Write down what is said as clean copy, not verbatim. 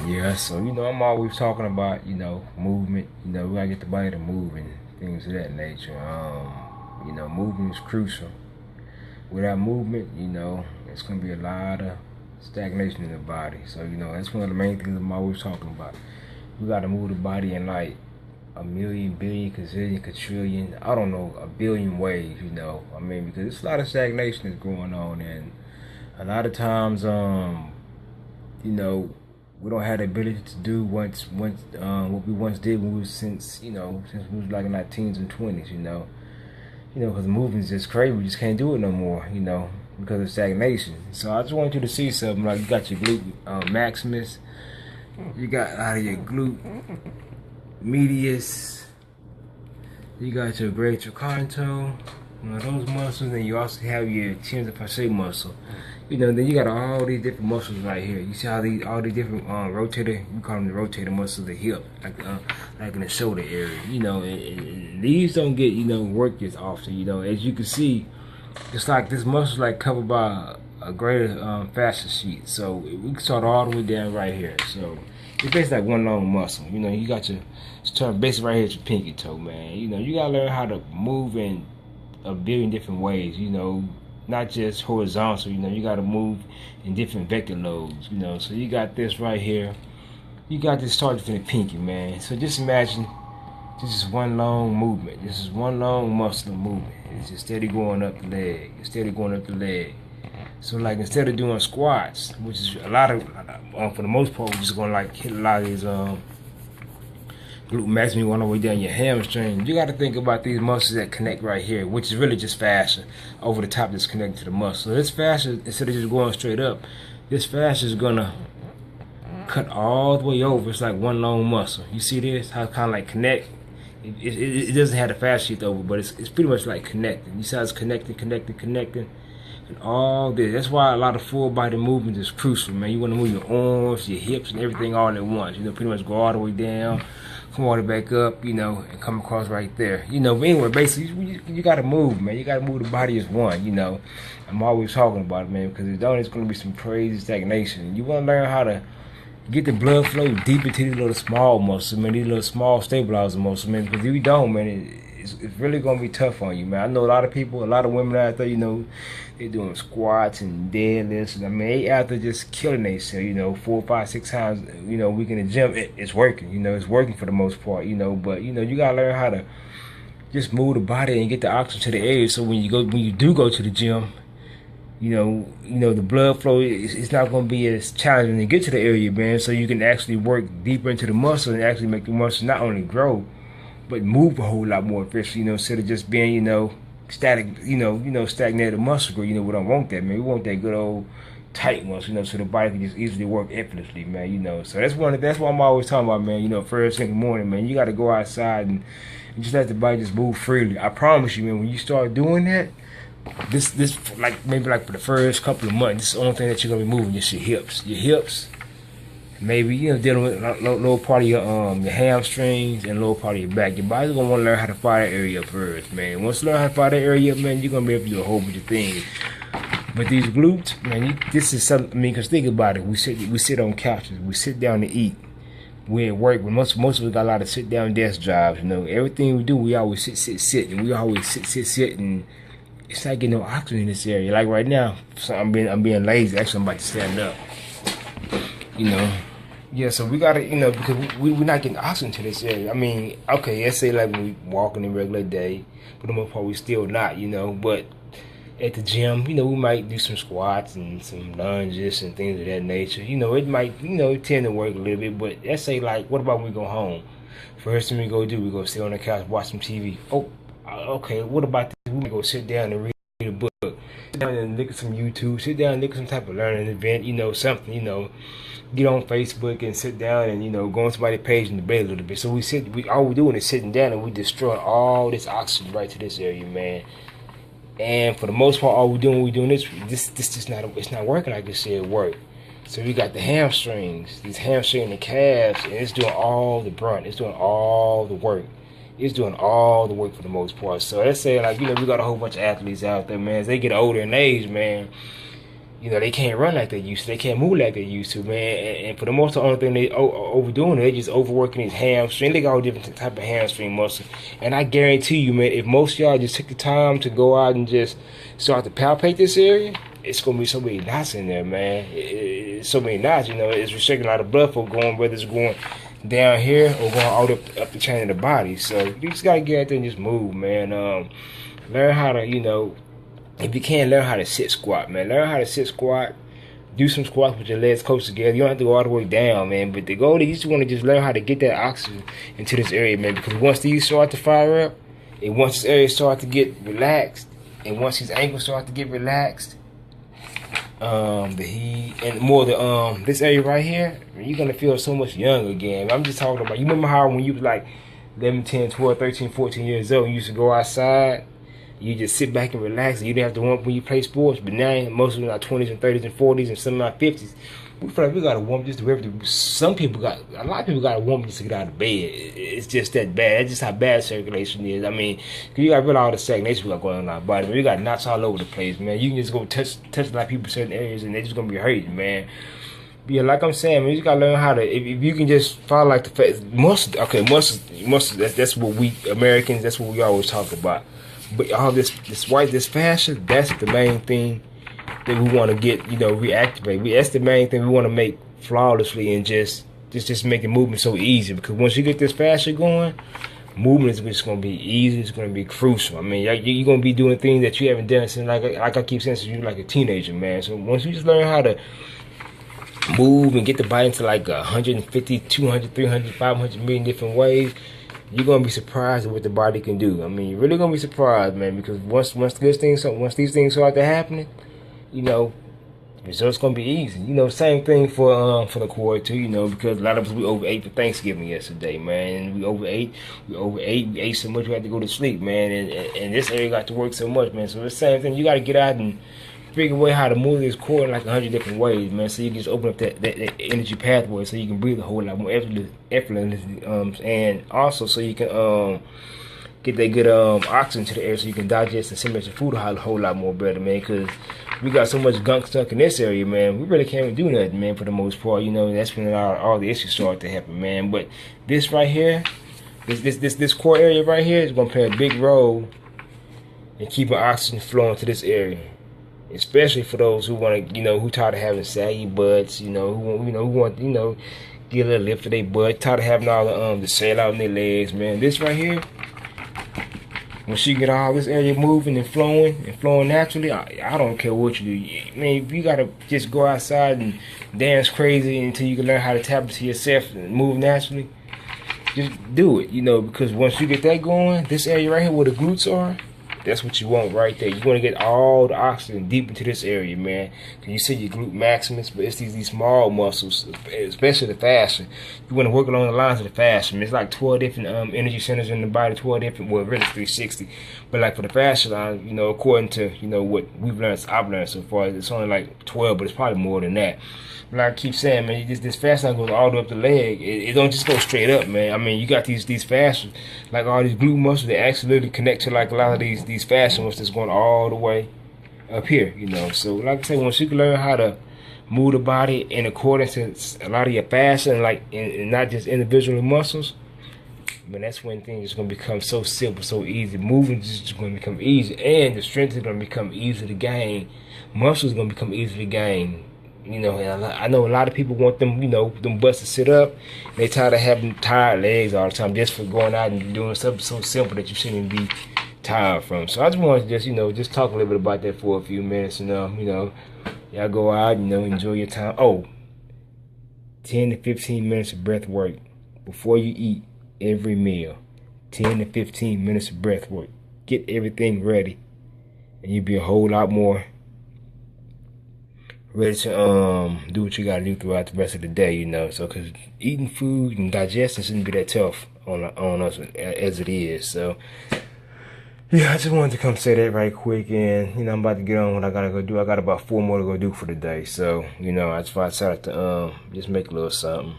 Yeah, so I'm always talking about movement. We gotta get the body to move and things of that nature. Movement is crucial. Without movement, it's gonna be a lot of stagnation in the body. So that's one of the main things I'm always talking about. We gotta move the body in like a million, billion, gazillion, quadrillion, I don't know, a billion ways. Because there's a lot of stagnation that's going on, and a lot of times, you know, we don't have the ability to do what we once did when we was since we was like in our teens and 20s. Because the moving's just crazy. We just can't do it no more. Because of stagnation. So I just want you to see something like you got your glute maximus, you got out of your glute medius, you got your greater conto, those muscles, and you also have your tendon facet muscle. Then you got all these different muscles right here. You see how all these different rotator, you call them the rotator muscles, the hip, like in the shoulder area. And these don't get worked as often. As you can see, it's like this muscle like covered by a greater fascia sheet. So we can start all the way down right here. So it's basically like one long muscle. You got your start basically right here at your pinky toe, man. You gotta learn how to move in a billion different ways. Not just horizontal. You gotta move in different vector loads. So you got this right here. You got this starting from the pinky, man. So just imagine this is one long movement. This is one long muscular movement. It's just steady going up the leg. It's steady going up the leg. So like instead of doing squats, which is a lot of, for the most part, we're just gonna like hit a lot of these glute maximus all the way down your hamstring. You got to think about these muscles that connect right here, which is really just fascia over the top that's connected to the muscle. So this fascia, instead of just going straight up, this fascia is gonna cut all the way over. It's like one long muscle. You see this? How it kind of like connect. It doesn't have the fascia sheath over, but it's pretty much like connecting. You see how it's connecting, and all this. That's why a lot of full body movement is crucial, man. You want to move your arms, your hips, and everything all at once. Pretty much go all the way down, come all the way back up, and come across right there. But anyway, basically, you got to move, man. You got to move the body as one. I'm always talking about it, man, because if don't, it's going to be some crazy stagnation. You want to learn how to get the blood flow deep into these little small muscles, man, these little small stabilizer muscles, man, because if you don't, man, it's really going to be tough on you, man. I know a lot of people, a lot of women out there, they're doing squats and deadlifts, and they out there just killing themselves, 4, 5, 6 times, a week in the gym. It's working, it's working for the most part, but, you got to learn how to just move the body and get the oxygen to the area, so when you do go to the gym, the blood flow is not going to be as challenging to get to the area, man. So you can actually work deeper into the muscle and actually make the muscle not only grow, but move a whole lot more efficiently. Instead of just being, static, stagnated muscle growth. We don't want that, man. We want that good old tight muscle, so the body can just easily work effortlessly, man. So that's what I'm always talking about, man. First thing in the morning, man, you got to go outside and just let the body just move freely. I promise you, man. When you start doing that. This maybe for the first couple of months, this is the only thing that you're gonna be moving is your hips, maybe dealing with lower part of your hamstrings and lower part of your back. Your body's gonna want to learn how to fire that area up first, man. Once you learn how to fire that area up, man, you're gonna be able to do a whole bunch of things. But these glutes, man, this is something. Because think about it. We sit on couches, we sit down to eat. We at work, but most of us got a lot of sit down desk jobs. Everything we do, we always sit, and we always sit and. It's not getting no oxygen in this area. Like right now, so I'm being lazy. Actually, I'm about to stand up. Yeah. So we gotta, because we're not getting oxygen to this area. Okay, let's say like when we walking in a regular day, for the most part we still not. But at the gym, we might do some squats and some lunges and things of that nature. It might, tend to work a little bit. But let's say like, what about when we go home? First thing we go do, we go sit on the couch, watch some TV. Oh. Okay, what about this? We go sit down and read a book. Sit down and look at some YouTube. Sit down and look at some type of learning event, something, get on Facebook and sit down and, go on somebody's page and debate a little bit. So all we're doing is sitting down and we destroying all this oxygen right to this area, man. And for the most part, all we're doing this just not, it's not working like this said work. So we got the hamstrings, these hamstring and the calves, and it's doing all the brunt. It's doing all the work. It's doing all the work for the most part. So let's say, like, we got a whole bunch of athletes out there, man. As they get older in age, man, You know, they can't run like they used to. They can't move like they used to, man. And for the most, the only thing they overdoing, they just overworking his hamstring. They got all different type of hamstring muscles. And I guarantee you, man, if most of y'all just took the time to go out and just start to palpate this area, it's gonna be so many knots in there, man. It's so many knots. You know, it's restricting a lot of blood flow going, whether it's going down here or going all up the chain of the body. So you just gotta get out there and just move, man. Learn how to, you know. If you can, learn how to sit squat, man. Learn how to sit squat. Do some squats with your legs close together. You don't have to go all the way down, man. But the goal is you just want to just learn how to get that oxygen into this area, man. Because once these start to fire up, and once this area start to get relaxed, and once his ankles start to get relaxed, this area right here, you're gonna feel so much younger again. I'm just talking about. You remember how when you was like 11, 10, 12, 13, 14 years old, you used to go outside. You just sit back and relax. You didn't have to warm up when you play sports. But now, most of them are 20s and 30s and 40s and some in our 50s. We feel like we got to warm up just to everything. A lot of people got to warm up just to get out of bed. It's just that bad. That's just how bad circulation is. I mean, cause you got to realize all the stagnation we got going on in our body. We got knots all over the place, man. You can just go touch a lot of people in certain areas and they're just going to be hurting, man. But yeah, like I'm saying, man, you just got to learn how to, if you can just follow like the muscles, that's what we Americans, that's what we always talk about. But all this fascia, that's the main thing that we want to get, you know, reactivate. That's the main thing we want to make flawlessly and just making movement so easy. Because once you get this fascia going, movement is just going to be easy. It's going to be crucial. I mean, you're going to be doing things that you haven't done since, like I keep saying, since you were like a teenager, man. So once you just learn how to move and get the body into like 150, 200, 300, 500 million different ways, you're gonna be surprised at what the body can do. I mean, you're really gonna be surprised, man, because once these things start to happening, you know, the results gonna be easy. You know, same thing for the core too. You know, because a lot of us we overate for Thanksgiving yesterday, man. And we overate, we ate so much we had to go to sleep, man. And this area got to work so much, man. So the same thing, you got to get out and figure a way how to move this core in like 100 different ways, man. So you can just open up that energy pathway, so you can breathe a whole lot more effortlessly, and also so you can get that good oxygen to the air, so you can digest and assimilate your food a whole lot more better, man. Because we got so much gunk stuck in this area, man. We really can't even do nothing, man. For the most part, you know, that's when all the issues start to happen, man. But this right here, this core area right here is gonna play a big role in keeping oxygen flowing to this area. Especially for those who want to, you know, who tired of having saggy butts, you know, who want, you know, get a little lift of their butt, tired of having all the sail out in their legs, man. This right here, when she get all this area moving and flowing naturally, I don't care what you do. I mean, if you gotta just go outside and dance crazy until you can learn how to tap into yourself and move naturally, just do it, you know, because once you get that going, this area right here where the glutes are, that's what you want right there. You want to get all the oxygen deep into this area, man. Cause you see your glute maximus, but it's these small muscles, especially the fascia. You want to work along the lines of the fascia. It's like 12 different energy centers in the body, 12 different, well, really 360. But like for the fascia line, you know, according to, you know, what I've learned so far, it's only like 12, but it's probably more than that. Like I keep saying, man, this fascia goes all the way up the leg. It don't just go straight up, man. I mean, you got these fascias, like all these glute muscles, they actually literally connect to like a lot of these fascia muscles that's going all the way up here, you know. So like I say, once you can learn how to move the body in accordance to a lot of your fascia and like and not just individual muscles, man, that's when things are gonna become so simple, so easy. Moving is just gonna become easy, and the strength is gonna become easy to gain. Muscles gonna become easy to gain. You know, and I know a lot of people want them, you know, them butts to sit up. They tired of having tired legs all the time just for going out and doing something so simple that you shouldn't be tired from. So I just wanted to just, you know, just talk a little bit about that for a few minutes. And, you know, y'all go out, you know, enjoy your time. Oh, 10 to 15 minutes of breath work before you eat every meal. 10 to 15 minutes of breath work. Get everything ready, and you'll be a whole lot more ready to do what you gotta do throughout the rest of the day, you know. So, cause eating food and digestion shouldn't be that tough on us as it is. So, yeah, I just wanted to come say that right quick, and you know, I'm about to get on what I gotta go do. I got about 4 more to go do for the day. So, you know, I just decided to just make a little something.